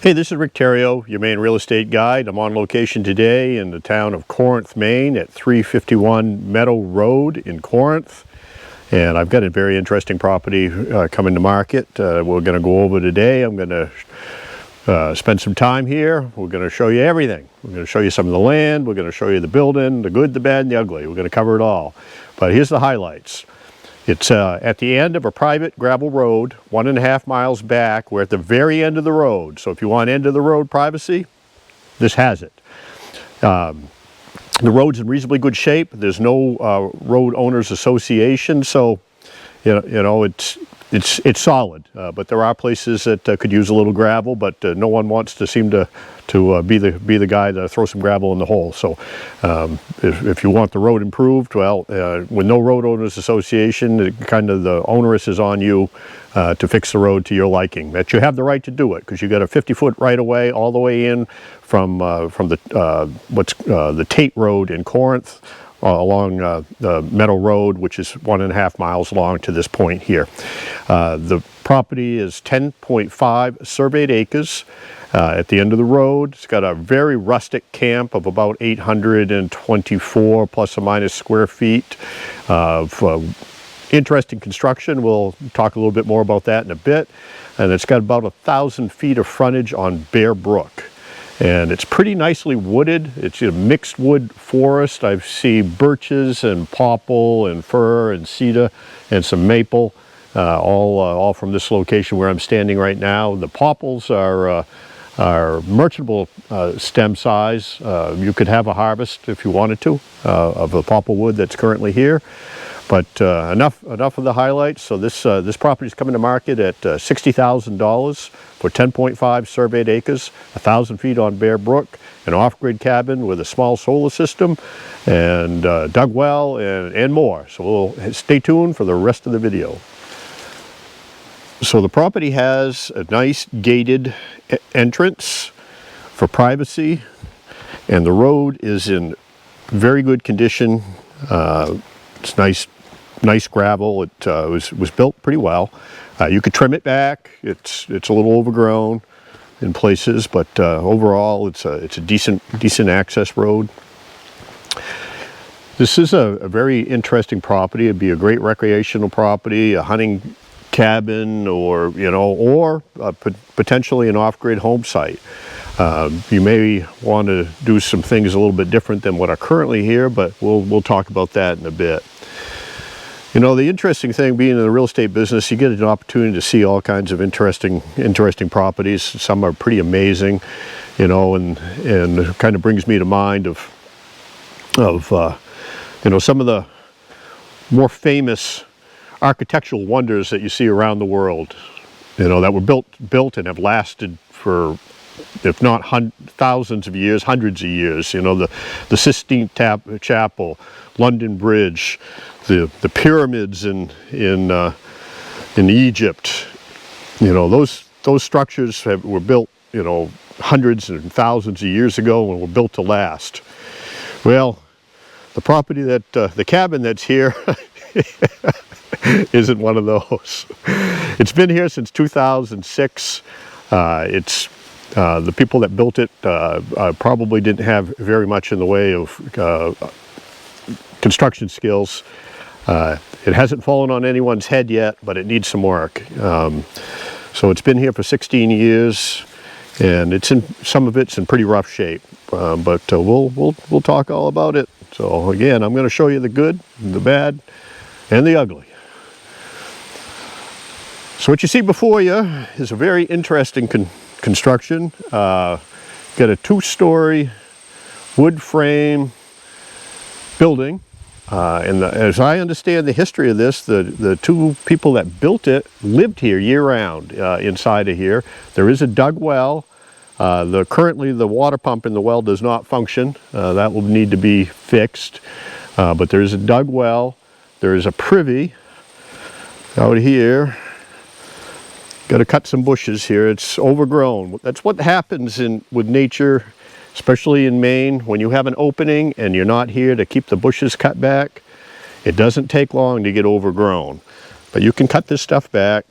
Hey, this is Rick Theriault, your Maine real estate guide. I'm on location today in the town of Corinth, Maine at 351 Meadow Road in Corinth. And I've got a very interesting property coming to market. We're going to go over today. I'm going to spend some time here. We're going to show you everything. We're going to show you some of the land. We're going to show you the building, the good, the bad, and the ugly. We're going to cover it all. But here's the highlights. It's at the end of a private gravel road, 1.5 miles back. We're at the very end of the road. So if you want end of the road privacy, this has it. The road's in reasonably good shape. There's no road owners association, so you know it's solid. But there are places that could use a little gravel, but no one wants to seem to be the guy to throw some gravel in the hole. So if you want the road improved, well, with no road owners association, kind of the onus is on you to fix the road to your liking. That you have the right to do it, because you got a 50-foot right of way all the way in from the Tate Road in Corinth along the Meadow Road, which is 1.5 miles long to this point here. The property is 10.5 surveyed acres. At the end of the road, it's got a very rustic camp of about 824 plus or minus square feet of interesting construction. We'll talk a little bit more about that in a bit. And it's got about 1,000 feet of frontage on Bear Brook. And it's pretty nicely wooded. It's a mixed wood forest. I see birches and popple and fir and cedar and some maple, all from this location where I'm standing right now. The popples are merchantable stem size. You could have a harvest if you wanted to of the popple wood that's currently here. But enough of the highlights. So this property is coming to market at $60,000 for 10.5 surveyed acres, 1,000 feet on Bear Brook, an off-grid cabin with a small solar system, and dug well, and more. So we'll stay tuned for the rest of the video. So the property has a nice gated entrance for privacy, and the road is in very good condition. It's nice gravel. It was built pretty well. You could trim it back. It's a little overgrown in places, but overall it's a decent access road. This is a very interesting property. It'd be a great recreational property, a hunting cabin, or potentially an off-grid home site. You may want to do some things a little bit different than what are currently here, but we'll talk about that in a bit. You know, the interesting thing being in the real estate business, you get an opportunity to see all kinds of interesting properties. Some are pretty amazing, you know, and it kind of brings me to mind of some of the more famous architectural wonders that you see around the world, you know, that were built and have lasted for, if not thousands of years, hundreds of years. You know, the Sistine Chapel, London Bridge, the pyramids in Egypt. You know, those structures were built, you know, hundreds and thousands of years ago and were built to last. Well, the property the cabin that's here isn't one of those. It's been here since 2006. The people that built it probably didn't have very much in the way of construction skills. It hasn't fallen on anyone's head yet, but it needs some work. So it's been here for 16 years, and some of it's in pretty rough shape. But we'll talk all about it. So again, I'm going to show you the good, the bad, and the ugly. So what you see before you is a very interesting construction. Got a 2-story wood frame building. And as I understand the history of this, the two people that built it lived here year-round inside of here. There is a dug well. Currently the water pump in the well does not function. That will need to be fixed. But there is a dug well. There is a privy out here. Got to cut some bushes here. It's overgrown. That's what happens with nature, especially in Maine. When you have an opening and you're not here to keep the bushes cut back, it doesn't take long to get overgrown. But you can cut this stuff back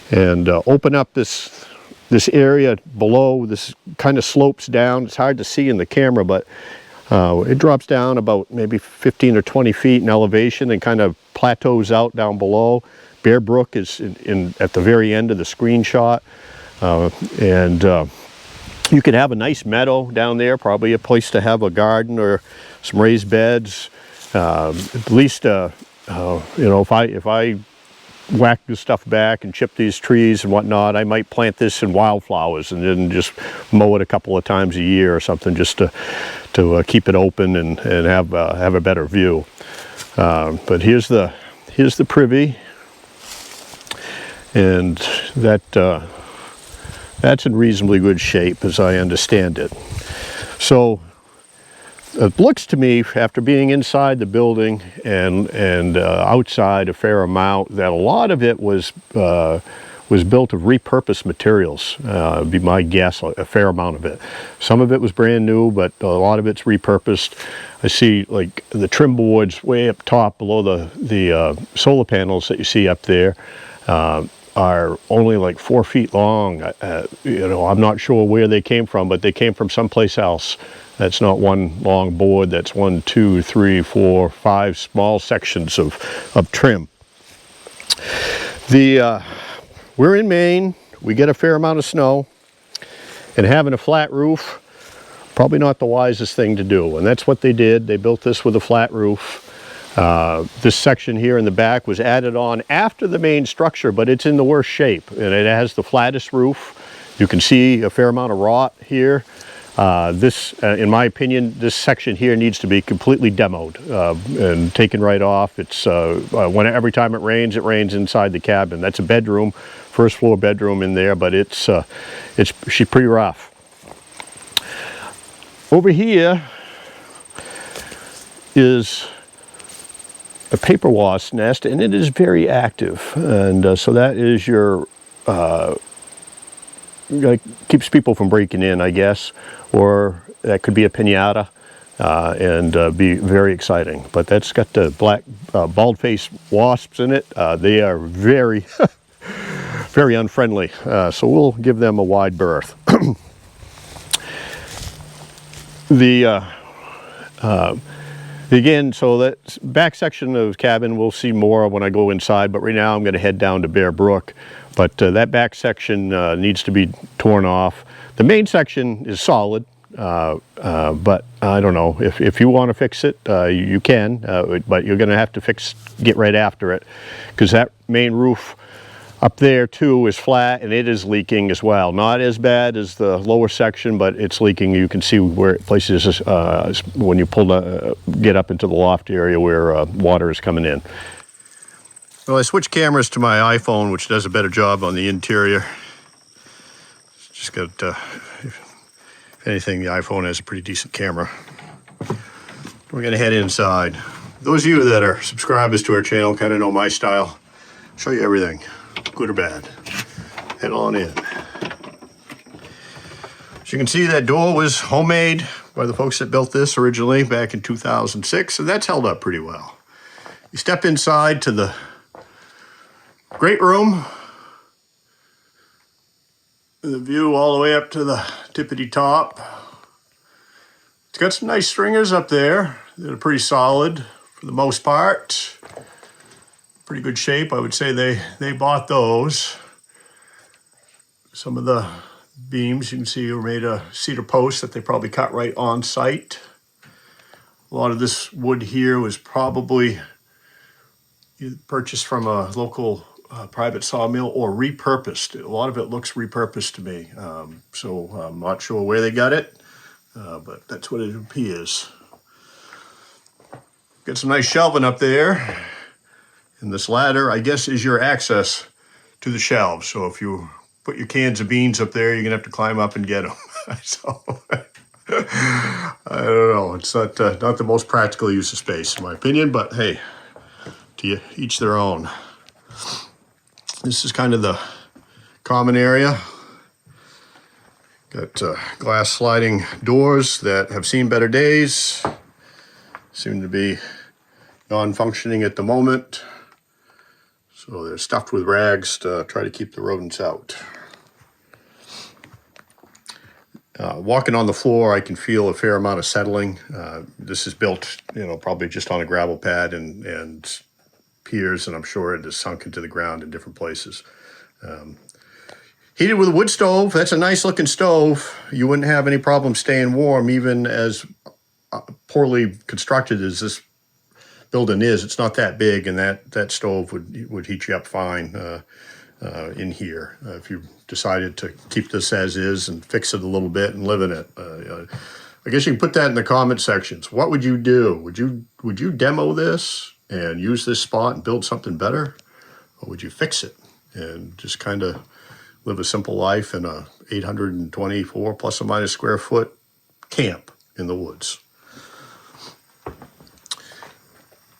and open up this this area below, this kind of slopes down. It's hard to see in the camera, but it drops down about maybe 15 or 20 feet in elevation and kind of plateaus out down below. Bear Brook is at the very end of the screenshot. You could have a nice meadow down there, probably a place to have a garden or some raised beds. At least, you know, if I whack this stuff back and chip these trees and whatnot, I might plant this in wildflowers and then just mow it a couple of times a year or something, just to keep it open and have a better view. But here's the privy, and that's in reasonably good shape as I understand it. So it looks to me, after being inside the building and outside a fair amount, that a lot of it was built of repurposed materials. Be my guess, a fair amount of it. Some of it was brand new, but a lot of it's repurposed. I see like the trim boards way up top below the solar panels that you see up there are only like 4 feet long. You know, I'm not sure where they came from, but they came from someplace else. That's not one long board. That's 1, 2, 3, 4, 5 small sections of trim. We're in Maine. We get a fair amount of snow, and having a flat roof, probably not the wisest thing to do. And that's what they did. They built this with a flat roof. This section here in the back was added on after the main structure, but it's in the worst shape, and it has the flattest roof. You can see a fair amount of rot here. In my opinion, this section here needs to be completely demoed and taken right off. It's every time it rains inside the cabin. That's a bedroom, first floor bedroom in there, but she's pretty rough. Over here is a paper wasp nest, and it is very active, and so that is your keeps people from breaking in, I guess, or that could be a piñata and be very exciting. But that's got the black bald-faced wasps in it. They are very very unfriendly, so we'll give them a wide berth. Again, so that back section of the cabin we'll see more when I go inside, but right now I'm going to head down to Bear Brook. But that back section needs to be torn off. The main section is solid, but I don't know. If you want to fix it, you can, but you're going to have to get right after it, because that main roof up there too is flat and it is leaking as well. Not as bad as the lower section, but it's leaking. You can see where places when you get up into the loft area where water is coming in. Well, I switched cameras to my iPhone, which does a better job on the interior. Just got, if anything, the iPhone has a pretty decent camera. We're gonna head inside. Those of you that are subscribers to our channel kind of know my style. I'll show you everything, good or bad. Head on in. As you can see, that door was homemade by the folks that built this originally back in 2006, and that's held up pretty well. You step inside to the great room. The view all the way up to the tippity top. It's got some nice stringers up there that are pretty solid for the most part. Pretty good shape. I would say they bought those. Some of the beams you can see are made of cedar posts that they probably cut right on site. A lot of this wood here was probably purchased from a local private sawmill or repurposed. A lot of it looks repurposed to me, so I'm not sure where they got it, but that's what it appears. Got some nice shelving up there, and this ladder, I guess, is your access to the shelves. So if you put your cans of beans up there, you're gonna have to climb up and get them. So I don't know. It's not the most practical use of space, in my opinion, but hey, to each their own. This is kind of the common area. Got glass sliding doors that have seen better days. Seem to be non-functioning at the moment. So they're stuffed with rags to try to keep the rodents out. Walking on the floor, I can feel a fair amount of settling. This is built, probably just on a gravel pad and piers, and I'm sure it has sunk into the ground in different places. Heated with a wood stove. That's a nice looking stove. You wouldn't have any problem staying warm, even as poorly constructed as this building is. It's not that big, and that stove would heat you up fine in here if you decided to keep this as is and fix it a little bit and live in it. I guess you can put that in the comment sections. What would you do? Would you demo this and use this spot and build something better, or would you fix it and just kind of live a simple life in a 824 plus or minus square foot camp in the woods?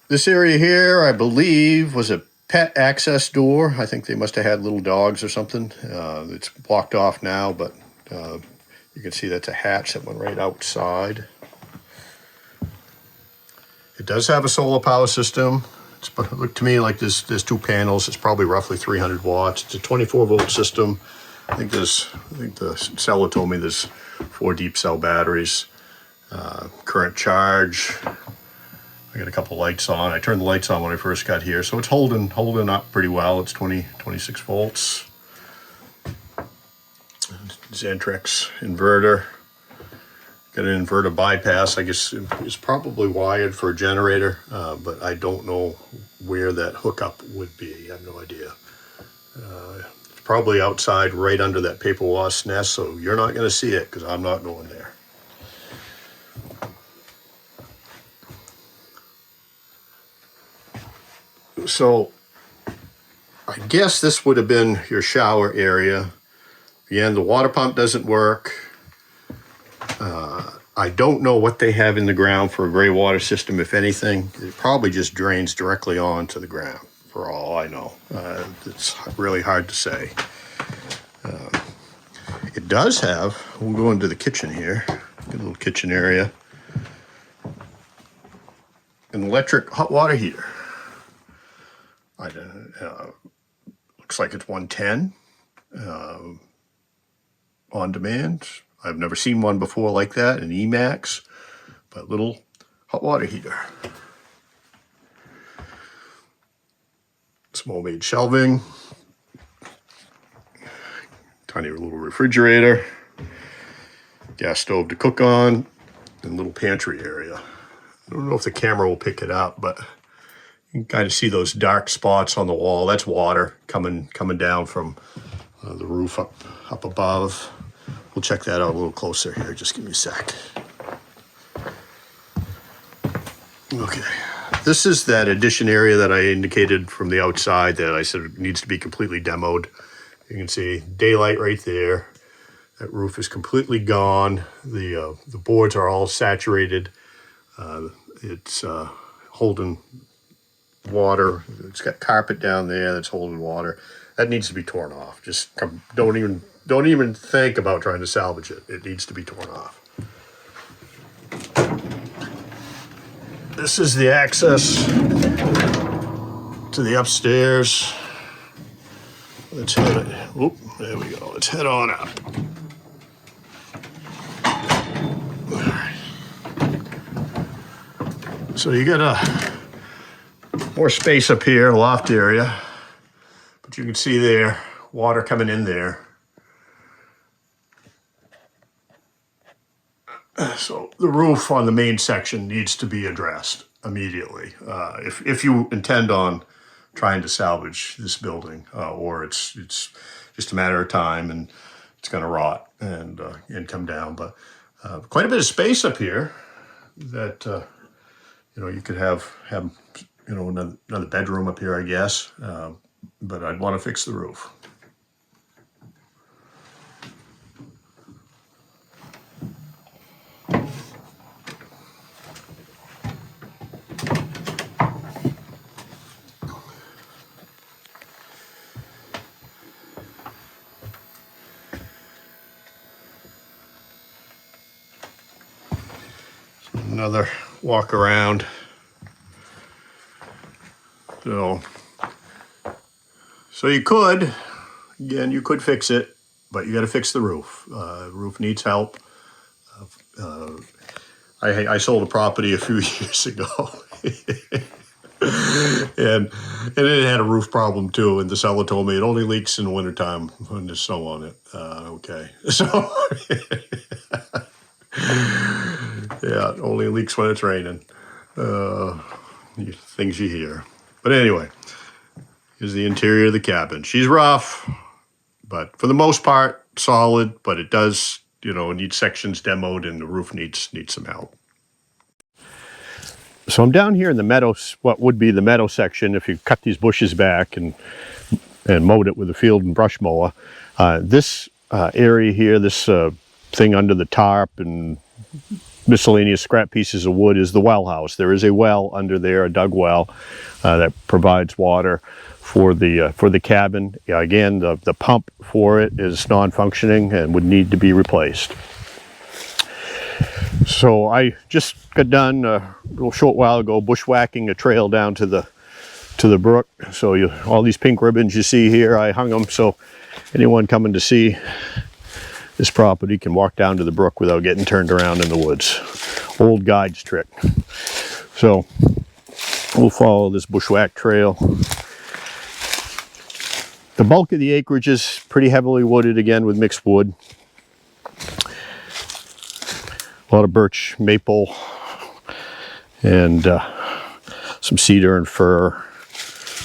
This area here, I believe, was a pet access door. I think they must have had little dogs or something. It's blocked off now, but you can see that's a hatch that went right outside. It does have a solar power system. It looked to me like there's 2 panels. It's probably roughly 300 watts. It's a 24-volt system. I think the seller told me there's 4 deep cell batteries. Current charge. I got a couple lights on. I turned the lights on when I first got here, so it's holding up pretty well. It's 26 volts. Xantrex inverter. Got an inverter bypass. I guess it's probably wired for a generator, but I don't know where that hookup would be. I have no idea. It's probably outside right under that paper wasp nest, so you're not going to see it because I'm not going there. So I guess this would have been your shower area. Again, the water pump doesn't work. I don't know what they have in the ground for a gray water system, if anything. It probably just drains directly onto the ground, for all I know. It's really hard to say. It does have, we'll go into the kitchen here, a little kitchen area, an electric hot water heater. Looks like it's 110 on demand. I've never seen one before like that, an Emax, but little hot water heater. Small made shelving, tiny little refrigerator, gas stove to cook on, and little pantry area. I don't know if the camera will pick it up, but you can kind of see those dark spots on the wall. That's water coming down from the roof up above. We'll check that out a little closer here. Just give me a sec. Okay. This is that addition area that I indicated from the outside that I said needs to be completely demoed. You can see daylight right there. That roof is completely gone. The boards are all saturated. It's holding water. It's got carpet down there that's holding water. That needs to be torn off. Just don't even think about trying to salvage it. It needs to be torn off. This is the access to the upstairs. Let's head it. Oop, there we go. Let's head on up. All right. So you got more space up here, loft area. But you can see there, water coming in there. So the roof on the main section needs to be addressed immediately. If you intend on trying to salvage this building, or it's just a matter of time and it's going to rot and come down. But quite a bit of space up here that you could have another bedroom up here, I guess. But I'd want to fix the roof. Another walk around. So you could fix it, but you got to fix the roof. The roof needs help. I sold a property a few years ago. and it had a roof problem too, and the seller told me it only leaks in the wintertime when there's snow on it. Okay. So yeah, it only leaks when it's raining. Things you hear. But anyway, here's the interior of the cabin. She's rough, but for the most part, solid, but it does, need sections demoed, and the roof needs some help. So I'm down here in the meadows, what would be the meadow section if you cut these bushes back and mowed it with a field and brush mower. This area here, this thing under the tarp and miscellaneous scrap pieces of wood is the well house. There is a well under there, a dug well, that provides water for the cabin. Again, the pump for it is non-functioning and would need to be replaced. So I just got done a little short while ago bushwhacking a trail down to the brook. So all these pink ribbons you see here, I hung them so anyone coming to see this property can walk down to the brook without getting turned around in the woods. Old guide's trick. So we'll follow this bushwhack trail. The bulk of the acreage is pretty heavily wooded, again with mixed wood. A lot of birch, maple, and some cedar and fir.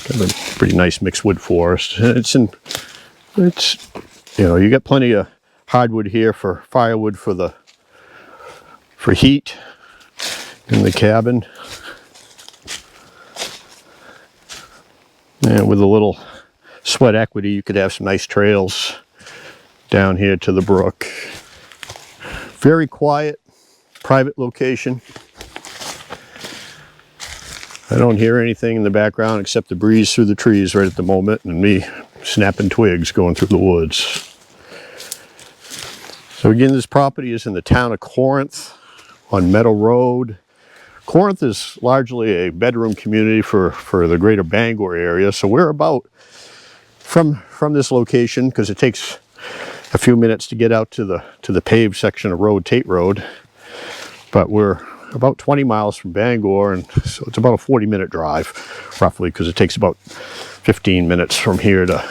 Got a pretty nice mixed wood forest. You got plenty of hardwood here for firewood for heat in the cabin. And with a little sweat equity, you could have some nice trails down here to the brook. Very quiet, private location. I don't hear anything in the background except the breeze through the trees right at the moment and me snapping twigs going through the woods. So again, this property is in the town of Corinth on Meadow Road. Corinth is largely a bedroom community for the greater Bangor area. So we're about from this location, because it takes a few minutes to get out to the paved section of road, Tate Road. But we're about 20 miles from Bangor, and so it's about a 40-minute drive, roughly, because it takes about 15 minutes from here to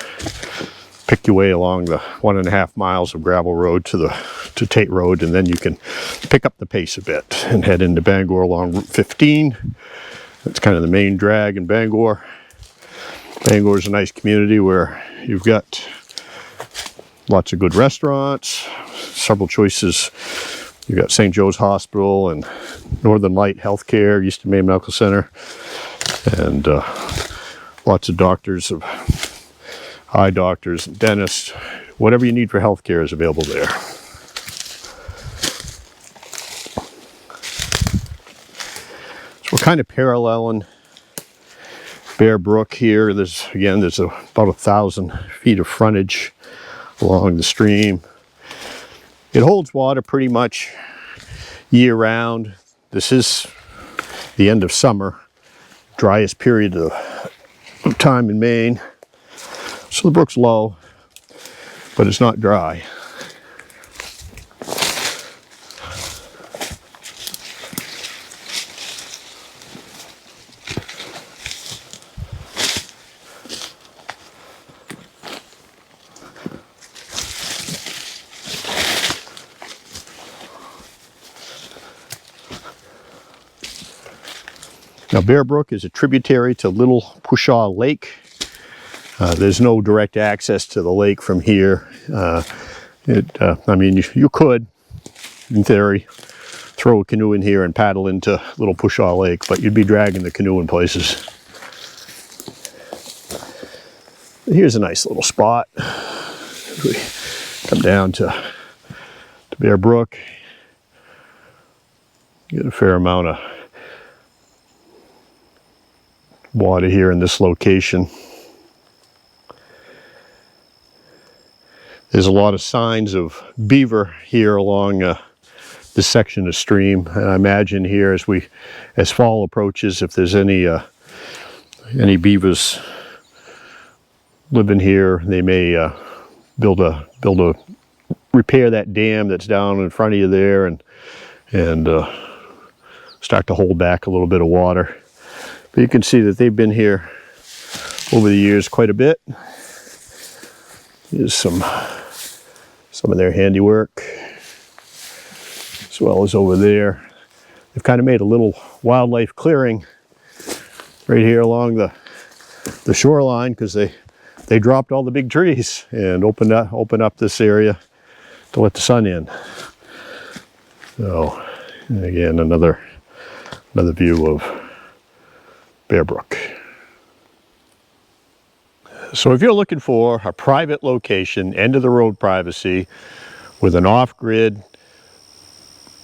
pick your way along the 1.5 miles of gravel road to Tate Road, and then you can pick up the pace a bit and head into Bangor along Route 15. That's kind of the main drag in Bangor. Bangor is a nice community where you've got lots of good restaurants, several choices. You've got St. Joe's Hospital and Northern Light Healthcare, used to Maine Medical Center, and lots of doctors, eye doctors, dentists. Whatever you need for healthcare is available there. So we're kind of paralleling Bear Brook here. There's about 1,000 feet of frontage along the stream. It holds water pretty much year round. This is the end of summer, driest period of time in Maine. So the brook's low, but it's not dry. Now, Bear Brook is a tributary to Little Pushaw Lake. There's no direct access to the lake from here. You could, in theory, throw a canoe in here and paddle into Little Pushaw Lake, but you'd be dragging the canoe in places. Here's a nice little spot. We come down to Bear Brook. You get a fair amount of water here in this location. There's a lot of signs of beaver here along this section of stream, and I imagine here as fall approaches, if there's any beavers living here, they may repair that dam that's down in front of you there and and start to hold back a little bit of water. But you can see that they've been here over the years quite a bit. Here's some of their handiwork, as well as over there. They've kind of made a little wildlife clearing right here along the shoreline, because they dropped all the big trees and opened up this area to let the sun in. So again, another view of Bear Brook. So if you're looking for a private location, end of the road privacy, with an off-grid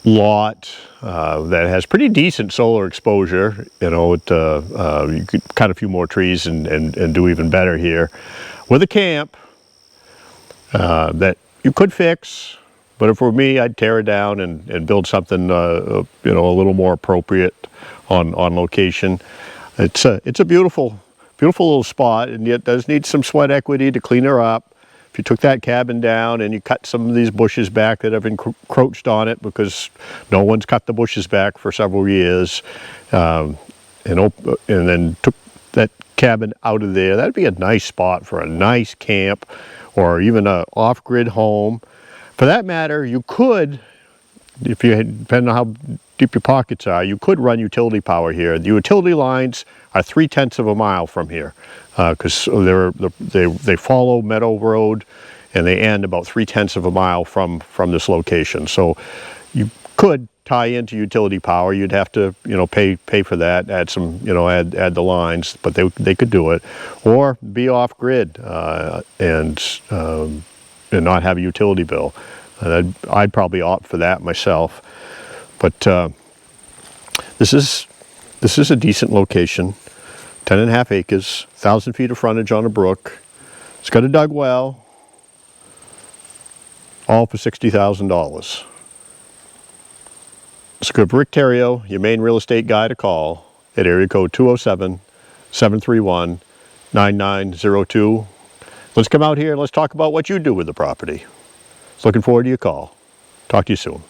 lot that has pretty decent solar exposure, you know, you could cut a few more trees and do even better here, with a camp that you could fix. But if it were me, I'd tear it down and build something, you know, a little more appropriate on location. It's a beautiful little spot, and yet does need some sweat equity to clean her up. If you took that cabin down and you cut some of these bushes back that have encroached on it, because no one's cut the bushes back for several years, and then took that cabin out of there, that'd be a nice spot for a nice camp, or even a off-grid home. For that matter, you could, if you had, depending on how deep your pockets are, you could run utility power here. The utility lines are 3/10 of a mile from here, because they follow Meadow Road, and they end about 3/10 of a mile from this location. So you could tie into utility power. You'd have to, you know, pay for that, add some, you know, add the lines, but they could do it, or be off grid and not have a utility bill. I'd probably opt for that myself. But this is a decent location, 10.5 acres, 1,000 feet of frontage on a brook. It's got a dug well, all for $60,000. So give Rick Theriault, your Maine real estate guy, to call at area code 207-731-9902. Let's come out here and let's talk about what you do with the property. Looking forward to your call. Talk to you soon.